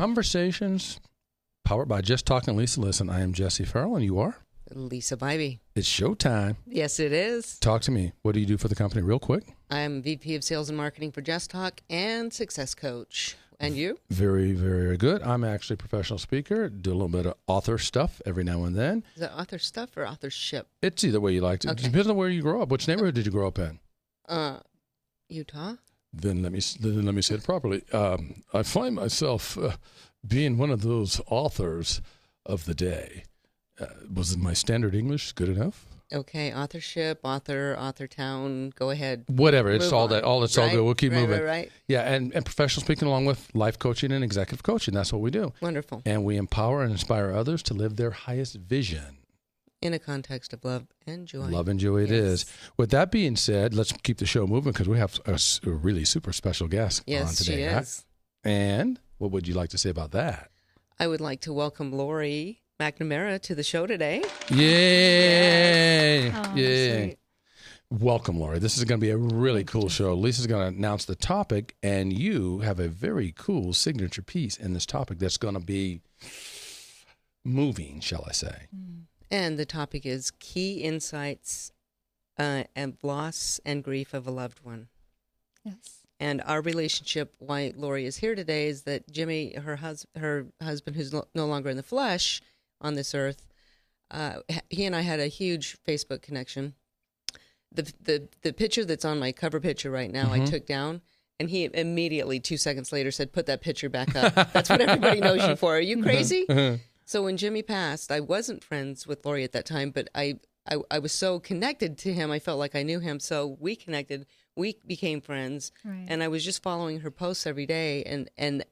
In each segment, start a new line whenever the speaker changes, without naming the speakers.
Conversations powered by Just Talking Lisa Listen. I am Jesse Farrell, and you are?
Lisa Bybee.
It's showtime.
Yes, it is.
Talk to me. What do you do for the company real quick?
I'm VP of Sales and Marketing for Just Talk and Success Coach. And you?
Very, very good. I'm actually a professional speaker. Do a little bit of author stuff every now and then.
Is that author stuff or authorship?
It's either way you like to.
Okay.
It depends on where you grow up. Which neighborhood did you grow up in?
Utah.
Then let me say it properly. I find myself being one of those authors of the day. Was my standard English good enough?
Okay, authorship, author town. Go ahead.
Whatever. It's
Move
all
on.
that. All it's all good. We'll keep moving.
Right.
Yeah, and professional speaking along with life coaching and executive coaching. That's what we do.
Wonderful.
And we empower and inspire others to live their highest vision.
In a context of love and joy.
Love and joy it is. With that being said, let's keep the show moving because we have a really super special guest on today.
Yes, she is.
And what would you like to say about that?
I would like to welcome Lori McNamara to the show today.
Yay!
Oh,
Yay!
sweet.
Welcome, Lori. This is going to be a really cool show. Lisa's going to announce the topic, and you have a very cool signature piece in this topic that's going to be moving, shall I say.
And the topic is key insights and loss and grief of a loved one.
Yes.
And our relationship, why Lori is here today, is that Jimmy, her husband, who's no longer in the flesh on this earth, he and I had a huge Facebook connection. The picture that's on my cover picture right now, I took down, and he immediately, 2 seconds later, said, "Put that picture back up." That's what everybody knows you for. Are you crazy? So when Jimmy passed, I wasn't friends with Lori at that time, but I was so connected to him. I felt like I knew him, so we connected. We became friends,
Right.
and I was just following her posts every day, and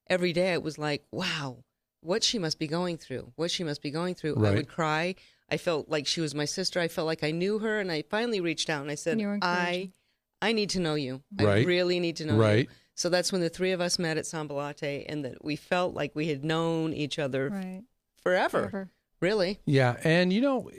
every day it was like, wow, what she must be going through. What she must be going through.
Right.
I would cry. I felt like she was my sister. I felt like I knew her, and I finally reached out and I said,
And you were encouraging.
I need to know you.
Right.
I really need to know
Right.
you. So that's when the three of us met at Sambalate, and that we felt like we had known each other
Right.
forever. Really.
Yeah, and you know,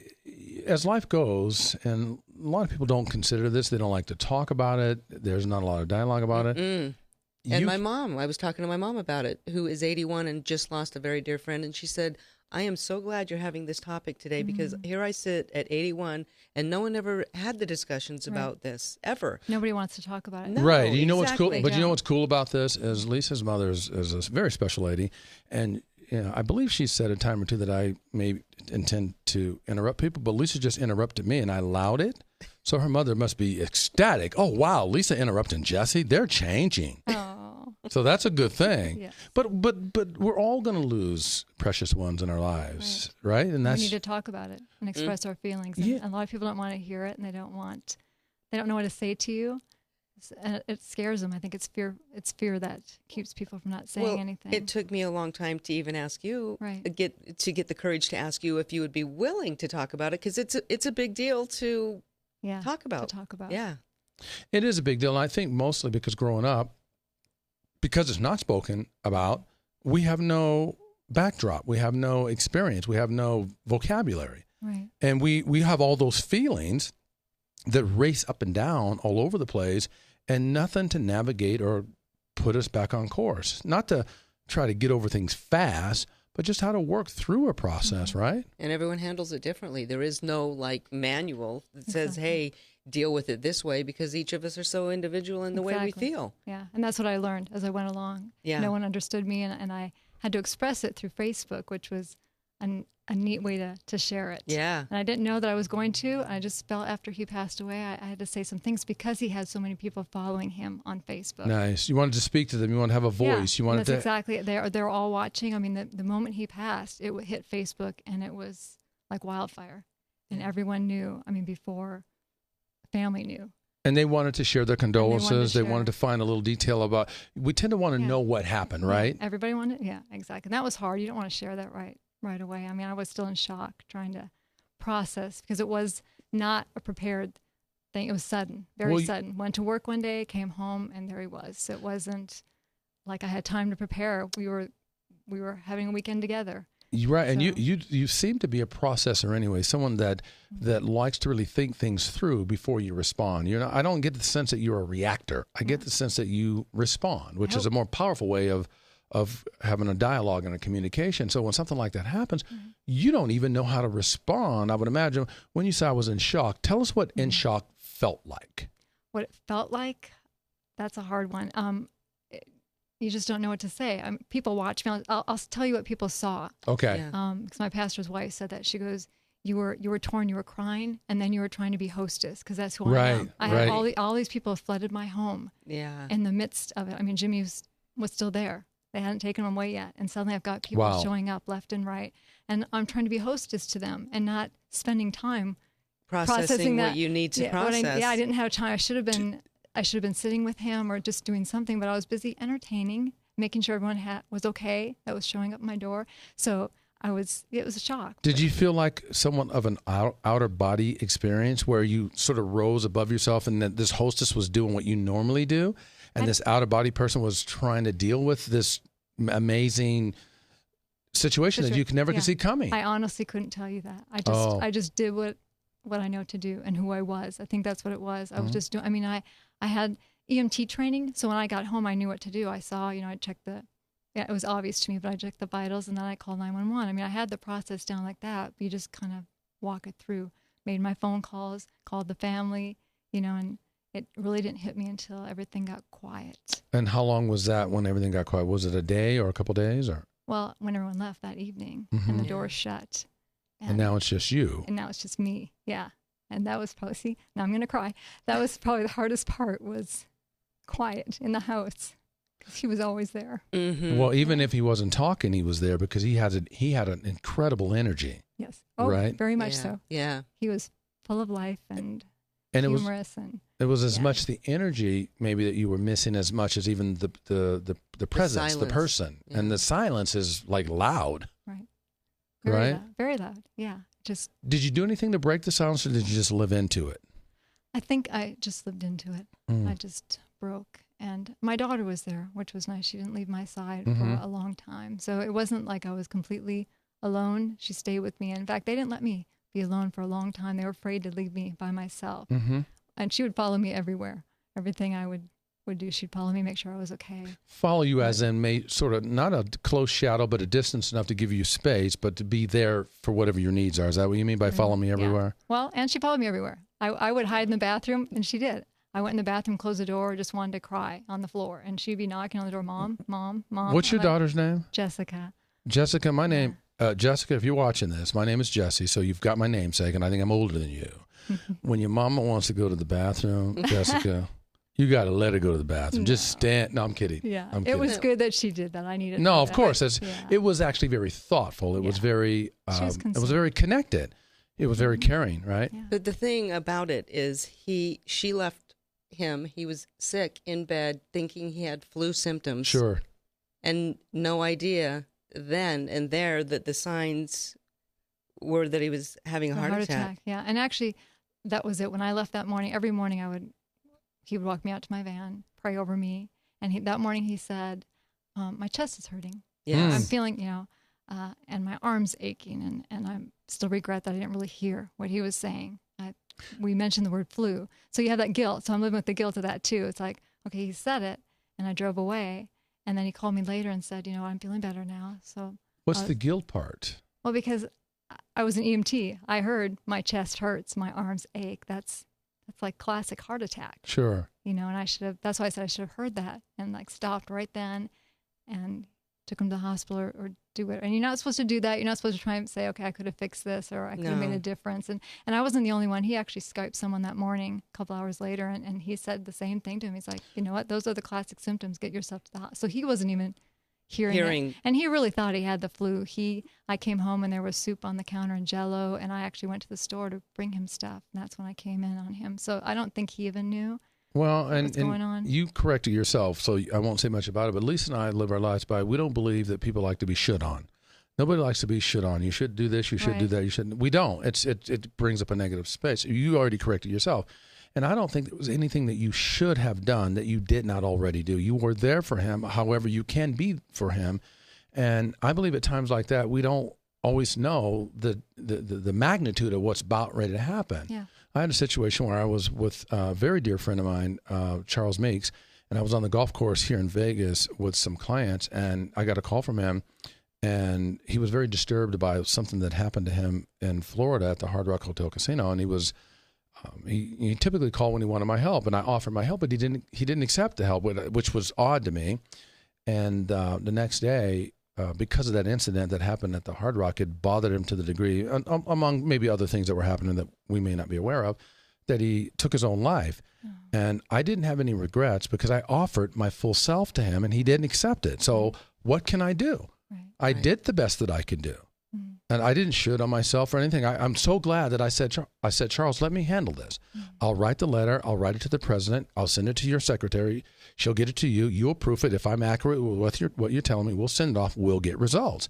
as life goes, and a lot of people don't consider this, they don't like to talk about it, there's not a lot of dialogue about it.
And my mom, I was talking to my mom about it, who is 81 and just lost a very dear friend, and she said, I am so glad you're having this topic today because here I sit at 81 and no one ever had the discussions about this, ever.
Nobody wants to talk about it.
No.
Right. You know what's cool?
exactly.
But you know what's cool about this is Lisa's mother is a very special lady. And you know, I believe she said a time or two that I may intend to interrupt people, but Lisa just interrupted me and I allowed it. So her mother must be ecstatic. Oh, wow, Lisa interrupting Jesse. They're changing.
Oh.
So that's a good thing.
Yes.
But we're all going to lose precious ones in our lives, right? And
We
that's
need to talk about it and express our feelings.
Yeah.
And a lot of people don't want to hear it, and they don't know what to say to you. And it scares them. I think it's fear. It's fear that keeps people from not saying anything.
It took me a long time to even ask you,
Right.
get the courage to ask you if you would be willing to talk about it, because it's a big deal to talk about.
To talk about.
Yeah.
It is a big deal. And I think mostly because growing up, because it's not spoken about, we have no backdrop. We have no experience. We have no vocabulary.
Right.
And we have all those feelings that race up and down all over the place and nothing to navigate or put us back on course. Not to try to get over things fast, but just how to work through a process, right?
And everyone handles it differently. There is no manual that says, hey, deal with it this way, because each of us are so individual in the way we feel.
Yeah, and that's what I learned as I went along.
Yeah.
No one understood me, and I had to express it through Facebook, which was a neat way to share it.
Yeah.
And I didn't know that I was going to. I just felt after he passed away, I had to say some things because he had so many people following him on Facebook.
Nice. You wanted to speak to them. You wanted to have a voice.
Yeah,
You wanted
that's
to.
exactly it. They're all watching. I mean, the moment he passed, it hit Facebook, and it was like wildfire. And everyone knew. I mean, before family knew.
And they wanted to share their condolences. They
share.
wanted to find a little detail about. We tend to want to know what happened, right?
Everybody wanted. Yeah, exactly. And that was hard. You don't want to share that right away. I mean, I was still in shock trying to process because it was not a prepared thing. It was sudden, very sudden. Went to work one day, came home, and there he was. It wasn't like I had time to prepare. We were having a weekend together.
You're right, and
So-
you seem to be a processor anyway, someone that likes to really think things through before you respond. I don't get the sense that you're a reactor. I get the sense that you respond, which is a more powerful way of of having a dialogue and a communication. So when something like that happens, you don't even know how to respond. I would imagine when you say I was in shock, tell us what in shock felt like. What
it felt like, that's a hard one. You just don't know what to say. People watch me. I'll tell you what people saw.
Okay.
Because my pastor's wife said that. She goes, you were torn, you were crying, and then you were trying to be hostess, because that's who I am. I had all these people flooded my home.
Yeah.
In the midst of it. I mean, Jimmy was still there. They hadn't taken him away yet. And suddenly I've got people showing up left and right. And I'm trying to be hostess to them and not spending time processing
what you need to process.
I didn't have time. I should have been sitting with him or just doing something, but I was busy entertaining, making sure everyone was okay that was showing up at my door. So it was a shock.
Did you feel like somewhat of an outer body experience where you sort of rose above yourself and that this hostess was doing what you normally do? And this out of body person was trying to deal with this amazing situation that you never could see coming.
I honestly couldn't tell you that. I just did what I know to do and who I was. I think that's what it was. I was just doing, I had EMT training. So when I got home, I knew what to do. I saw, I checked it was obvious to me, but I checked the vitals and then I called 911. I had the process down like that, but you just kind of walk it through, made my phone calls, called the family, and it really didn't hit me until everything got quiet.
And how long was that when everything got quiet? Was it a day or a couple days? Or?
Well, when everyone left that evening and the door shut.
And now it's just you.
And now it's just me. Yeah. And that was probably, now I'm going to cry. That was probably the hardest part, was quiet in the house, because he was always there.
Mm-hmm. Well, even if he wasn't talking, he was there because he had an incredible energy.
Yes. Oh, right? Very much so.
Yeah.
He was full of life and humorous.
It was as much the energy maybe that you were missing as much as even the presence, the person. Yeah. And the silence is like loud.
Right.
Very
loud. Yeah.
Did you do anything to break the silence, or did you just live into it?
I think I just lived into it. I just broke. And my daughter was there, which was nice. She didn't leave my side for a long time. So it wasn't like I was completely alone. She stayed with me. In fact, they didn't let me be alone for a long time. They were afraid to leave me by myself. And she would follow me everywhere. Everything I would do, she'd follow me, make sure I was okay.
Follow you as in sort of not a close shadow, but a distance enough to give you space, but to be there for whatever your needs are. Is that what you mean by follow me everywhere? Yeah.
Well, and she followed me everywhere. I would hide in the bathroom, and she did. I went in the bathroom, closed the door, just wanted to cry on the floor. And she'd be knocking on the door, Mom, Mom, Mom.
What's your daughter's name?
Jessica.
Jessica, my name, Jessica, if you're watching this, my name is Jesse, so you've got my namesake, and I think I'm older than you. When your mama wants to go to the bathroom, Jessica, you got to let her go to the bathroom. No. Just stand. No, I'm kidding.
Yeah,
I'm kidding.
It was good that she did that. I needed.
No, of course. It was actually very thoughtful. It was very. It was very connected. It was very caring, right?
Yeah. But the thing about it is, she left him. He was sick in bed, thinking he had flu symptoms.
Sure.
And no idea then and there that the signs were that he was having a heart attack.
Yeah, and actually, that was it. When I left that morning, every morning he would walk me out to my van, pray over me, and that morning he said, "My chest is hurting.
Yeah,
I'm feeling, and my arm's aching, and I still regret that I didn't really hear what he was saying. We mentioned the word flu, so you have that guilt. So I'm living with the guilt of that too. It's like, okay, he said it, and I drove away, and then he called me later and said, I'm feeling better now. So
what's the guilt part?
Well, because I was an EMT. I heard my chest hurts, my arms ache. That's like classic heart attack.
Sure.
And that's why I said I should have heard that and stopped right then and took him to the hospital or do it. And you're not supposed to do that. You're not supposed to try and say, okay, I could have fixed this or I could have made a difference. And I wasn't the only one. He actually Skyped someone that morning, a couple hours later, and he said the same thing to him. He's like, you know what? Those are the classic symptoms. Get yourself to the hospital. So he wasn't even hearing it. And he really thought he had the flu. I came home and there was soup on the counter and Jell-O, and I actually went to the store to bring him stuff. And that's when I came in on him. So I don't think he even knew.
Well,
what's going on.
You corrected yourself, so I won't say much about it. But Lisa and I live our lives by, we don't believe that people like to be shit on. Nobody likes to be shit on. You should do this. You should do that. You shouldn't. We don't. It brings up a negative space. You already corrected yourself. And I don't think there was anything that you should have done that you did not already do. You were there for him, however you can be for him. And I believe at times like that, we don't always know the magnitude of what's about ready to happen.
Yeah.
I had a situation where I was with a very dear friend of mine, Charles Meeks, and I was on the golf course here in Vegas with some clients, and I got a call from him, and he was very disturbed by something that happened to him in Florida at the Hard Rock Hotel Casino, and he was he typically called when he wanted my help, and I offered my help, but he didn't accept the help, which was odd to me. And the next day, because of that incident that happened at the Hard Rock, it bothered him to the degree, among maybe other things that were happening that we may not be aware of, that he took his own life. And I didn't have any regrets because I offered my full self to him and he didn't accept it. So what can I do? I did the best that I could do. And I didn't shoot on myself or anything. I'm so glad that I said, Charles, let me handle this. I'll write the letter. I'll write it to the president. I'll send it to your secretary. She'll get it to you. You'll proof it. If I'm accurate with what you're telling me, we'll send it off. We'll get results.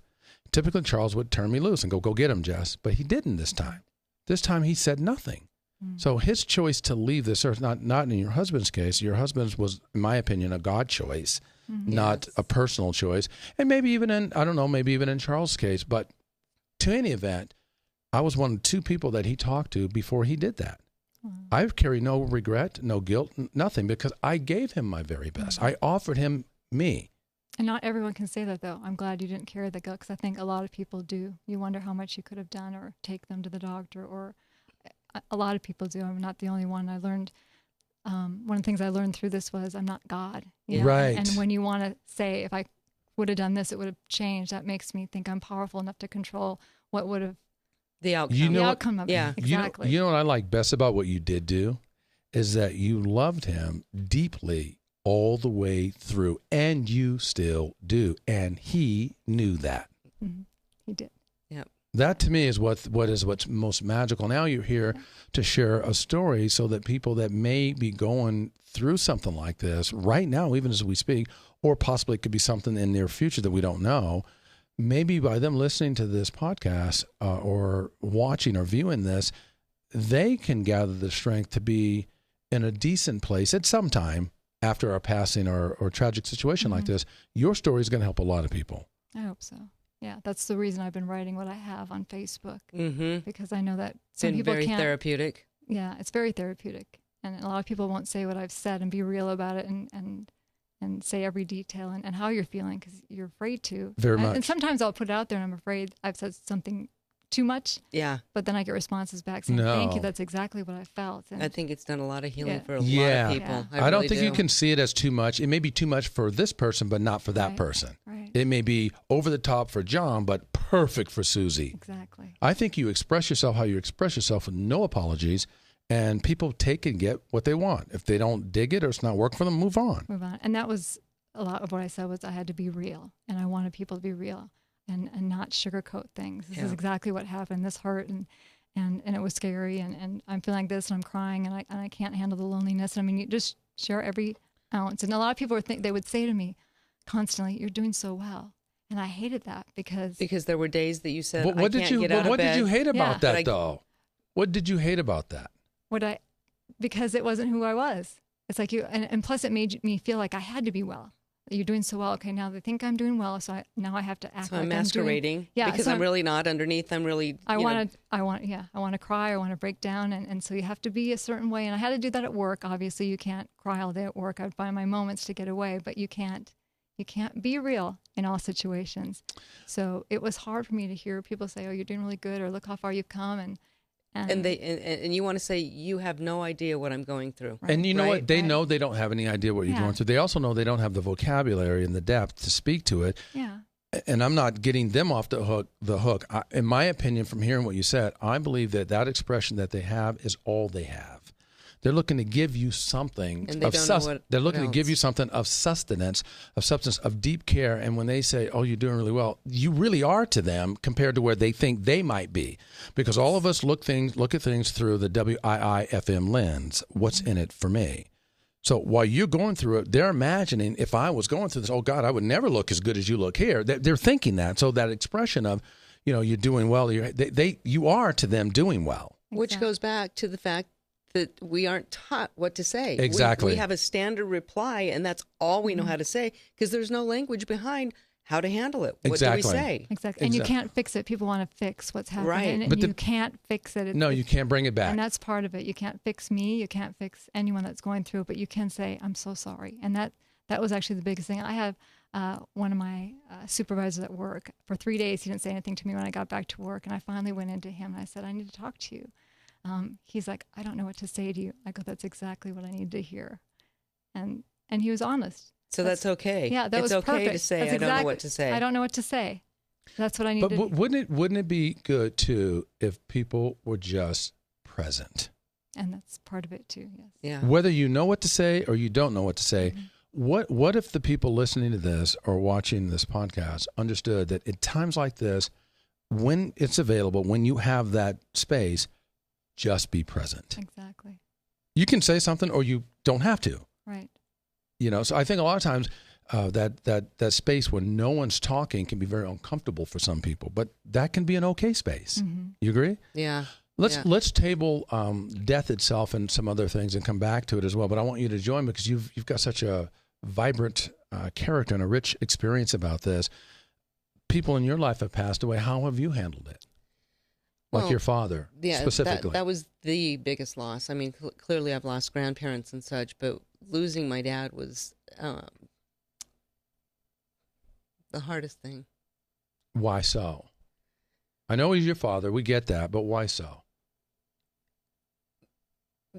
Typically, Charles would turn me loose and go get him, Jess. But he didn't this time. This time, he said nothing. So his choice to leave this earth, not in your husband's case, your husband's was, in my opinion, a God choice, not a personal choice. And maybe even in Charles' case. But to any event, I was one of 2 people that he talked to before he did that. I carry no regret, no guilt, nothing, because I gave him my very best. I offered him me.
And not everyone can say that, though. I'm glad you didn't carry the guilt, because I think a lot of people do. You wonder how much you could have done, or take them to the doctor, or a lot of people do. I'm not the only one. I learned, one of the things I learned through this was I'm not God. You know?
Right.
And when you want to say, if I would have done this, it would have changed, that makes me think I'm powerful enough to control what would have
the outcome.
The outcome of it. Exactly.
You know what I like best about what you did do is that you loved him deeply all the way through, and you still do. And he knew that.
He did.
Yep.
That to me is what's most magical. Now you're here to share a story so that people that may be going through something like this right now, even as we speak, or possibly it could be something in their future that we don't know, maybe by them listening to this podcast or watching or viewing this, they can gather the strength to be in a decent place at some time after a passing or tragic situation like this. Your story is going to help a lot of people.
I hope so. Yeah, that's the reason I've been writing what I have on Facebook, because I know that some
been
people
very
can't.
Therapeutic.
Yeah, it's very therapeutic, and a lot of people won't say what I've said and be real about it, and say every detail and how you're feeling, because you're afraid to.
Very much.
And sometimes I'll put it out there, and I'm afraid I've said something too much.
Yeah.
But then I get responses back saying, "Thank you. That's exactly what I felt." And
I think it's done a lot of healing for a lot of people.
Yeah.
I don't think you can see it as too much. It may be too much for this person, but not for that person.
Right.
It may be over the top for John, but perfect for Susie.
Exactly.
I think you express yourself how you express yourself with no apologies, and people take and get what they want. If they don't dig it or it's not working for them, move on.
Move on. And that was a lot of what I said, was I had to be real, and I wanted people to be real and not sugarcoat things. This is exactly what happened. This hurt, and it was scary, and I'm feeling like this, and I'm crying, and I can't handle the loneliness. I mean, you just share every ounce. And a lot of people they would say to me constantly, "You're doing so well." And I hated that because
there were days that you said,
what
I can't
did you,
get out of
what
bed.
did you hate about that,
But
though? What did you hate about that?
Because it wasn't who I was. It's like and plus it made me feel like I had to be well. You're doing so well. Okay, now they think I'm doing well, so now I have to act.
So
like
I'm masquerading. Because I'm really not underneath. I'm really.
I want to cry. I want to break down, and so you have to be a certain way. And I had to do that at work. Obviously, you can't cry all day at work. I'd find my moments to get away, but you can't be real in all situations. So it was hard for me to hear people say, "Oh, you're doing really good," or "Look how far you've come," and you want to say, "You have no idea what I'm going through." Right.
And you know what? They know they don't have any idea what you're going through. They also know they don't have the vocabulary and the depth to speak to it.
Yeah.
And I'm not getting them off the hook. In my opinion, from hearing what you said, I believe that expression that they have is all they have. They're looking to give you something they're looking to give you something of sustenance, of substance, of deep care. And when they say, "Oh, you're doing really well," you really are to them compared to where they think they might be. Because all of us look at things through the WIIFM lens. What's in it for me? So while you're going through it, they're imagining, if I was going through this, oh God, I would never look as good as you look here. They're thinking that. So that expression of, you're doing well, you are to them doing well.
Which goes back to the fact that we aren't taught what to say.
Exactly.
We have a standard reply, and that's all we know how to say, because there's no language behind how to handle it.
Exactly.
What do we say?
Exactly. And you can't fix it. People want to fix what's happening.
Right.
And
But
you can't fix it.
No, you can't bring it back.
And that's part of it. You can't fix me. You can't fix anyone that's going through it, but you can say, I'm so sorry. And that was actually the biggest thing. I have one of my supervisors at work. For 3 days, he didn't say anything to me when I got back to work. And I finally went into him and I said, I need to talk to you. He's like, I don't know what to say to you. I go, that's exactly what I need to hear. And he was honest.
So that's okay.
Yeah, that was
okay
perfect.
to say,
That's
I don't know what to say.
I don't know what to say. That's what I need to do.
But wouldn't it be good, too, if people were just present?
And that's part of it, too, yes.
Yeah.
Whether you know what to say or you don't know what to say, what if the people listening to this or watching this podcast understood that at times like this, when it's available, when you have that space, just be present.
Exactly.
You can say something or you don't have to.
Right.
So I think a lot of times that space when no one's talking can be very uncomfortable for some people, but that can be an okay space.
Mm-hmm.
You agree?
Yeah.
Let's table death itself and some other things and come back to it as well. But I want you to join because you've got such a vibrant character and a rich experience about this. People in your life have passed away. How have you handled it? Like your father, specifically.
That was the biggest loss. I mean, clearly I've lost grandparents and such, but losing my dad was the hardest thing.
Why so? I know he's your father. We get that, but why so?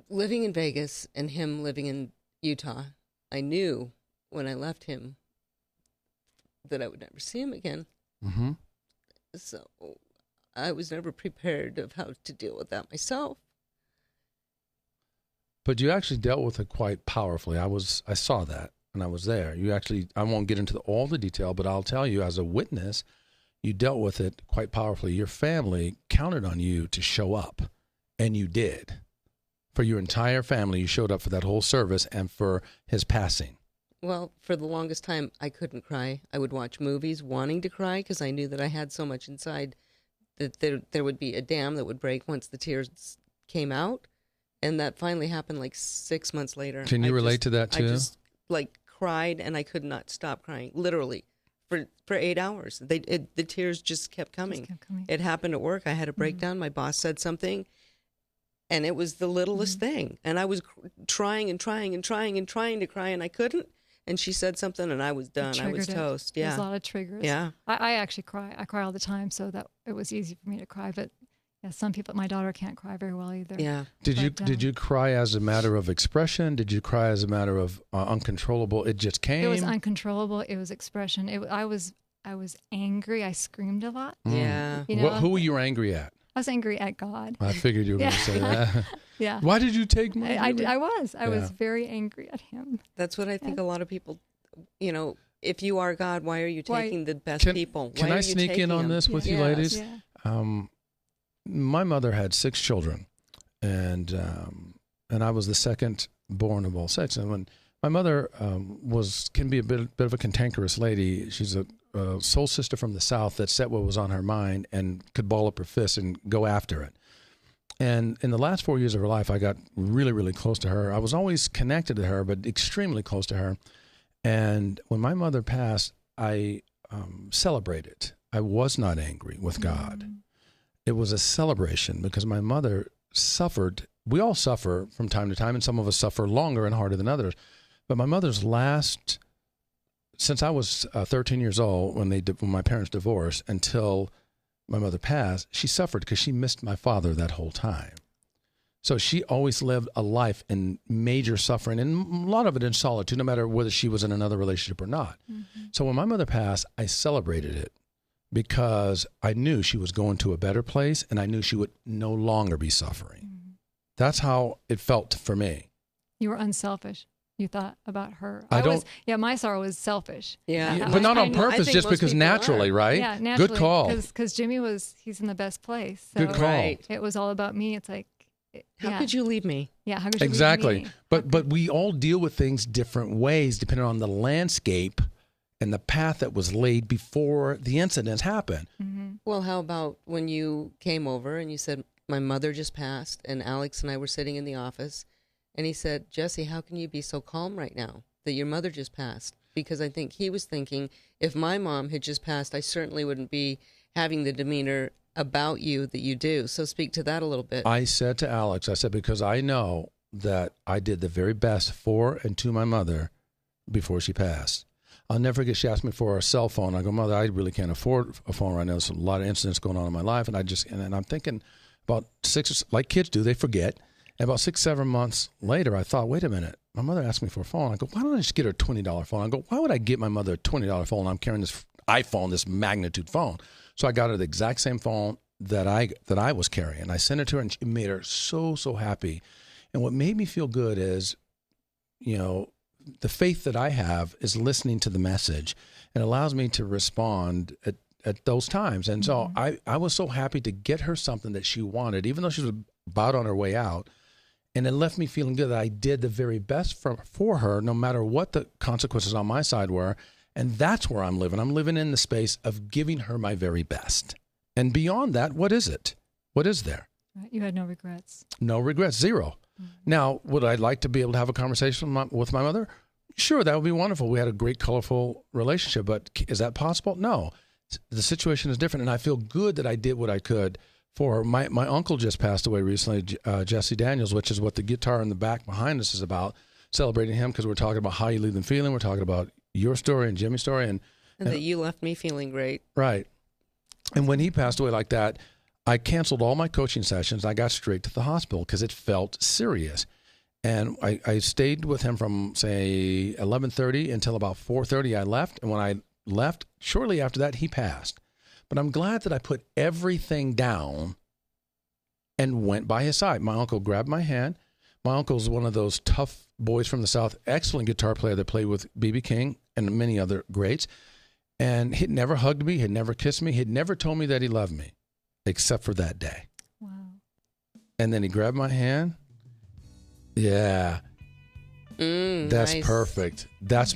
Living in Vegas and him living in Utah, I knew when I left him that I would never see him again.
Mm-hmm.
So I was never prepared of how to deal with that myself.
But you actually dealt with it quite powerfully. I saw that and I was there. I won't get into all the detail, but I'll tell you as a witness, you dealt with it quite powerfully. Your family counted on you to show up, and you did. For your entire family, you showed up for that whole service and for his passing.
Well, for the longest time, I couldn't cry. I would watch movies wanting to cry because I knew that I had so much inside that there would be a dam that would break once the tears came out. And that finally happened like 6 months later.
Can you relate to that too?
I just cried and I could not stop crying, literally, for 8 hours. The tears just kept coming. It happened at work. I had a breakdown. My boss said something, and it was the littlest thing. And I was trying to cry, and I couldn't. And she said something, and I was done. I was toast. Yeah,
there's a lot of triggers.
Yeah,
I actually cry. I cry all the time, so that it was easy for me to cry. But yeah, some people, my daughter can't cry very well either.
Yeah.
Did you cry as a matter of expression? Did you cry as a matter of uncontrollable? It just came.
It was uncontrollable. It was expression. I was angry. I screamed a lot.
Yeah.
You know?
Who were you angry at?
I was angry at God.
I figured you were going to say that.
Yeah.
Why did you take my?
I was very angry at him.
That's what I think a lot of people, if you are God, why are you taking the best people?
Can I sneak in on this with you ladies?
Yeah.
My mother had 6 children, and I was the second born of all 6. And when my mother can be a bit of a cantankerous lady. She's a soul sister from the South that said what was on her mind and could ball up her fist and go after it. And in the last 4 years of her life, I got really, really close to her. I was always connected to her, but extremely close to her. And when my mother passed, I celebrated. I was not angry with God. It was a celebration because my mother suffered. We all suffer from time to time, and some of us suffer longer and harder than others. But my mother's since I was 13 years old when my parents divorced until my mother passed, she suffered because she missed my father that whole time. So she always lived a life in major suffering, and a lot of it in solitude, no matter whether she was in another relationship or not. Mm-hmm. So when my mother passed, I celebrated it because I knew she was going to a better place, and I knew she would no longer be suffering. Mm-hmm. That's how it felt for me.
You were unselfish. You thought about her. My sorrow was selfish.
Yeah.
But not on purpose, just because naturally, right?
Yeah, naturally.
Good call.
Because Jimmy he's in the best place. So
good call.
Right.
It was all about me. It's like,
how could you leave me?
Yeah, how could you
exactly.
leave me?
But we all deal with things different ways depending on the landscape and the path that was laid before the incidents happened.
Mm-hmm.
Well, how about when you came over and you said, my mother just passed, and Alex and I were sitting in the office, and he said, Jesse, how can you be so calm right now that your mother just passed? because I think he was thinking, if my mom had just passed, I certainly wouldn't be having the demeanor about you that you do. So speak to that a little bit.
I said to Alex, I said, because I know that I did the very best for and to my mother before she passed. I'll never forget, she asked me for a cell phone. I go, Mother, I really can't afford a phone right now. There's a lot of incidents going on in my life. And I'm thinking about like kids do, they forget. And about 6-7 months later, I thought, wait a minute. My mother asked me for a phone. I go, why don't I just get her a $20 phone? I go, why would I get my mother a $20 phone? I'm carrying this iPhone, this magnitude phone. So I got her the exact same phone that I was carrying. I sent it to her, and it made her so, so happy. And what made me feel good is, the faith that I have is listening to the message, and allows me to respond at those times. And so I was so happy to get her something that she wanted, even though she was about on her way out. And it left me feeling good that I did the very best for her, no matter what the consequences on my side were. And that's where I'm living. I'm living in the space of giving her my very best. And beyond that, what is it? What is there?
You had no regrets.
No regrets, zero. Now, would I like to be able to have a conversation with my mother? Sure, that would be wonderful. We had a great, colorful relationship, but is that possible? No. The situation is different, and I feel good that I did what I could for her. My uncle just passed away recently, Jesse Daniels, which is what the guitar in the back behind us is about, celebrating him, because we're talking about how you leave them feeling. We're talking about your story and Jimmy's story. And
that you left me feeling great.
Right. And when he passed away like that, I canceled all my coaching sessions. I got straight to the hospital because it felt serious. And I stayed with him from, say, 11:30 until about 4:30 I left. And when I left, shortly after that, he passed. But I'm glad that I put everything down and went by his side. My uncle grabbed my hand. My uncle's one of those tough boys from the South, excellent guitar player that played with B.B. King and many other greats. And he'd never hugged me. He'd never kissed me. He'd never told me that he loved me, except for that day.
Wow.
And then he grabbed my hand. Yeah. That's
nice.
Perfect. That's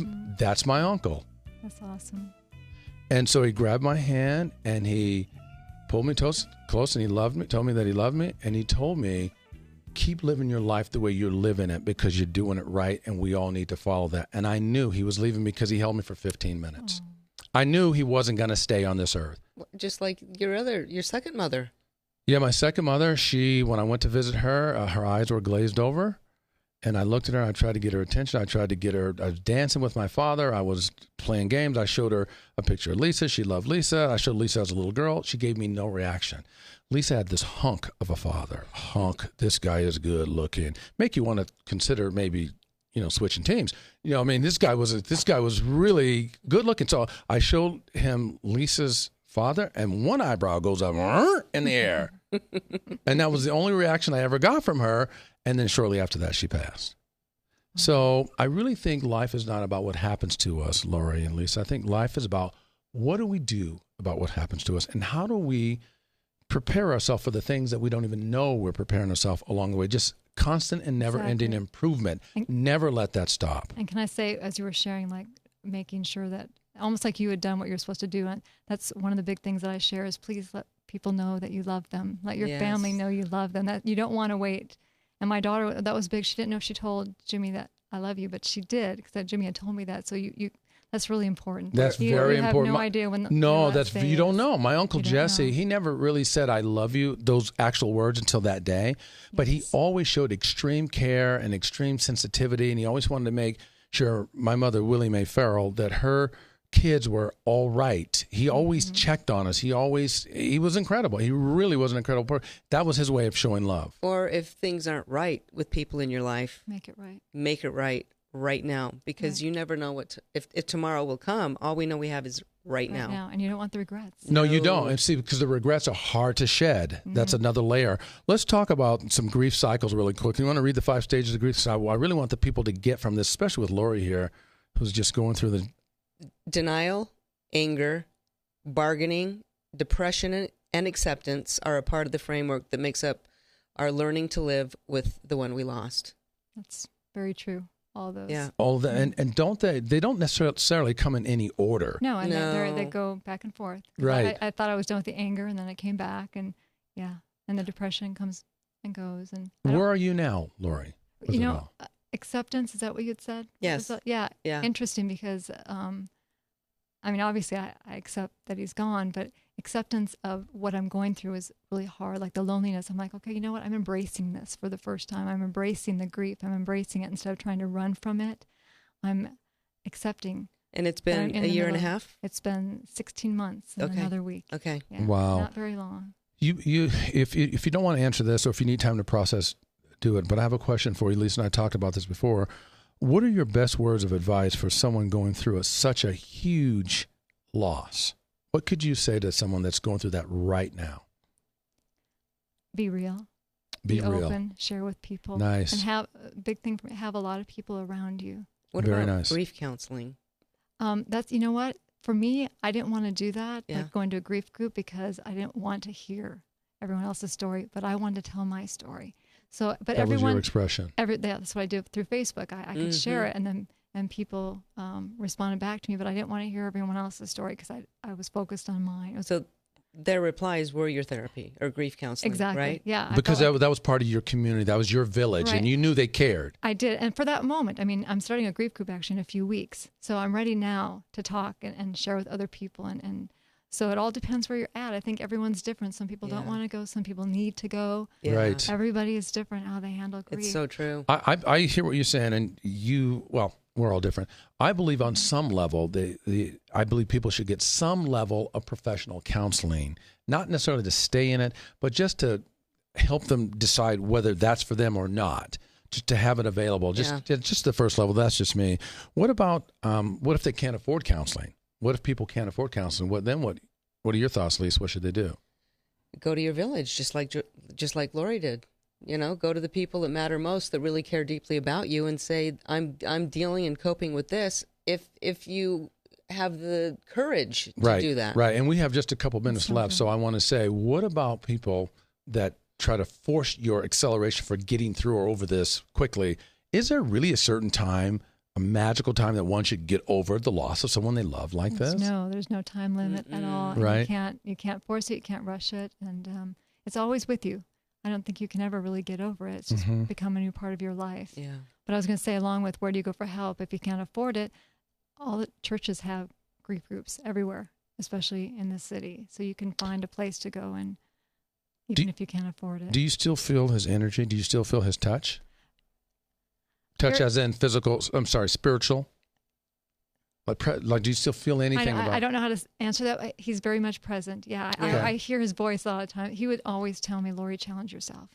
my uncle.
That's awesome.
And so he grabbed my hand and he pulled me close and he loved me, told me that he loved me. And he told me, keep living your life the way you're living it because you're doing it right. And we all need to follow that. And I knew he was leaving me because he held me for 15 minutes.
Oh.
I knew he wasn't going to stay on this earth.
Just like your second mother.
Yeah, my second mother, when I went to visit her, her eyes were glazed over. And I looked at her, I tried to get her attention. I was dancing with my father. I was playing games. I showed her a picture of Lisa. She loved Lisa. I showed Lisa as a little girl. She gave me no reaction. Lisa had this hunk of a father. This guy is good looking. Make you want to consider maybe, switching teams. This guy was really good looking. So I showed him Lisa's father, and one eyebrow goes up in the air. And that was the only reaction I ever got from her. And then shortly after that, she passed. So I really think life is not about what happens to us, Lori and Lisa. I think life is about what do we do about what happens to us, and how do we prepare ourselves for the things that we don't even know we're preparing ourselves along the way. Just constant and never-ending improvement. Never let that stop.
And can I say, as you were sharing, like making sure that almost like you had done what you're supposed to do, and that's one of the big things that I share is please let people know that you love them. Let your family know you love them, that you don't want to wait. And my daughter, that was big. She didn't know if she told Jimmy that I love you, but she did because Jimmy had told me that. So you that's really important.
That's very important.
You have no idea when.
You don't know. My Uncle Jesse, he never really said "I love you" those actual words until that day, but he always showed extreme care and extreme sensitivity, and he always wanted to make sure my mother, Willie Mae Farrell, that her kids were all right. He always checked on us. He was incredible. He really was an incredible person. That was his way of showing love.
Or if things aren't right with people in your life,
make it right.
Make it right now, because you never know if tomorrow will come. All we know we have is right now.
And you don't want the regrets.
No, you don't. And see, because the regrets are hard to shed. That's another layer. Let's talk about some grief cycles really quick. You want to read the 5 stages of grief? So I really want the people to get from this, especially with Lori here, who's just going through the
denial, anger, bargaining, depression, and acceptance are a part of the framework that makes up our learning to live with the one we lost.
That's very true. All those.
Yeah.
All that, and don't they don't necessarily come in any order.
No, and they go back and forth.
Right.
I thought I was done with the anger, and then it came back, and and the depression comes and goes. And
where are you now, Lori?
acceptance, is that what you had said?
Yes.
Yeah.
Yeah.
Interesting, because I mean, obviously I accept that he's gone, but acceptance of what I'm going through is really hard. Like the loneliness. I'm like, okay, you know what? I'm embracing this for the first time. I'm embracing the grief. I'm embracing it instead of trying to run from it. I'm accepting.
And it's been a year and a half?
It's been 16 months and another week.
Okay.
Yeah,
wow.
Not very long.
If you don't want to answer this, or if you need time to process, do it. But I have a question for you. Lisa and I talked about this before. What are your best words of advice for someone going through such a huge loss? What could you say to someone that's going through that right now?
Be real.
Be real.
Open. Share with people.
Nice.
And have big thing. Have a lot of people around you.
What
Very
about
nice.
grief counseling?
That's, you know what? For me, I didn't want to do that,
Yeah.
like going to a grief group, because I didn't want to hear everyone else's story, but I wanted to tell my story. So, but
that was your expression.
That's what I do through Facebook. I could share it, and people responded back to me, but I didn't want to hear everyone else's story because I was focused on mine.
So their replies were your therapy or grief counseling,
exactly,
right?
Yeah.
Because that was part of your community. That was your village,
Right.
and you knew they cared.
I did. And for that moment, I mean, I'm starting a grief group actually in a few weeks. So I'm ready now to talk and share with other people. And so it all depends where you're at. I think everyone's different. Some people don't want to go. Some people need to go.
Yeah.
Right.
Everybody is different how they handle grief.
It's so true.
I hear what you're saying, and we're all different. I believe on some level, I believe people should get some level of professional counseling, not necessarily to stay in it, but just to help them decide whether that's for them or not. Just to have it available, just the first level. That's just me. What about what if they can't afford counseling? What if people can't afford counseling? What are your thoughts, Lisa? What should they do?
Go to your village, just like Lori did. You know, go to the people that matter most, that really care deeply about you, and say, I'm dealing and coping with this. If you have the courage to do that.
Right. And we have just a couple minutes left. So I want to say, what about people that try to force your acceleration for getting through or over this quickly? Is there really a certain time, a magical time, that one should get over the loss of someone they love like this?
No, there's no time limit at all.
Right.
You can't force it. You can't rush it. And it's always with you. I don't think you can ever really get over it. It's just become a new part of your life.
Yeah.
But I was going to say, along with where do you go for help? If you can't afford it, all the churches have grief groups everywhere, especially in the city. So you can find a place to go, and even if you can't afford it.
Do you still feel his energy? Do you still feel his touch? Touch as in physical, spiritual? Like, do you still feel anything about?
I don't know how to answer that. He's very much present. Yeah, I hear his voice all the time. He would always tell me, Lori, challenge yourself.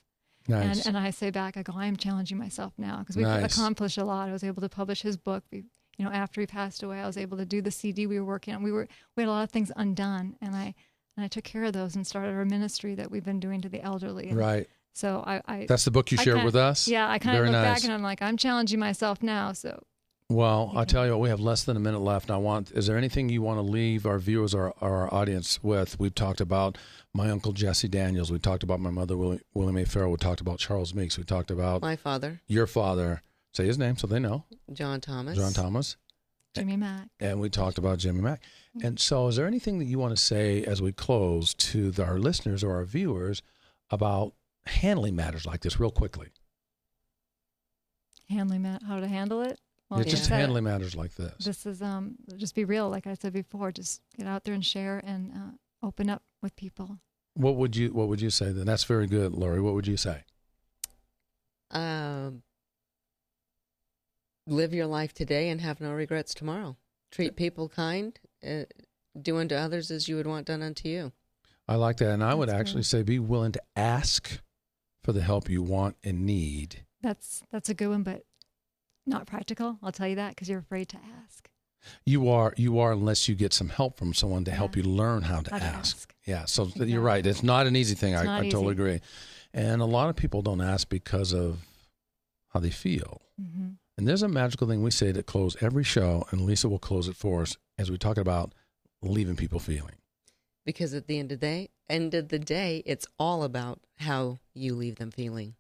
Nice.
And I say back, I go, I am challenging myself now, because we've accomplished a lot. I was able to publish his book. After he passed away, I was able to do the CD we were working on. We had a lot of things undone, and I took care of those and started our ministry that we've been doing to the elderly.
Right.
So I
that's the book you shared with us?
Yeah, I kind of look back and I'm like, I'm challenging myself now. So.
Well, I tell you what, we have less than a minute left. And is there anything you want to leave our viewers or our audience with? We've talked about my uncle Jesse Daniels. We talked about my mother, Willie Mae Farrell. We talked about Charles Meeks. We talked about
my father.
Your father. Say his name so they know.
John Thomas.
Jimmy Mack.
And we talked about Jimmy Mack. And so is there anything that you want to say as we close to our listeners or our viewers about handling matters like this real quickly?
How to handle it? Well,
just handling matters like this.
This is just be real, like I said before. Just get out there and share and open up with people. What would
you say then? That's very good, Lori. What would you say?
Live your life today and have no regrets tomorrow. Treat people kind. Do unto others as you would want done unto you.
I like that, and I would actually say be willing to ask for the help you want and need.
That's a good one, but not practical. I'll tell you that, because you're afraid to ask.
You are unless you get some help from someone to help you learn how to ask. Yeah, so exactly. You're right. It's not an easy thing. I totally agree. And a lot of people don't ask because of how they feel. Mm-hmm. And there's a magical thing we say to close every show, and Lisa will close it for us as we talk about leaving people feeling.
Because at the end of the day, it's all about how you leave them feeling.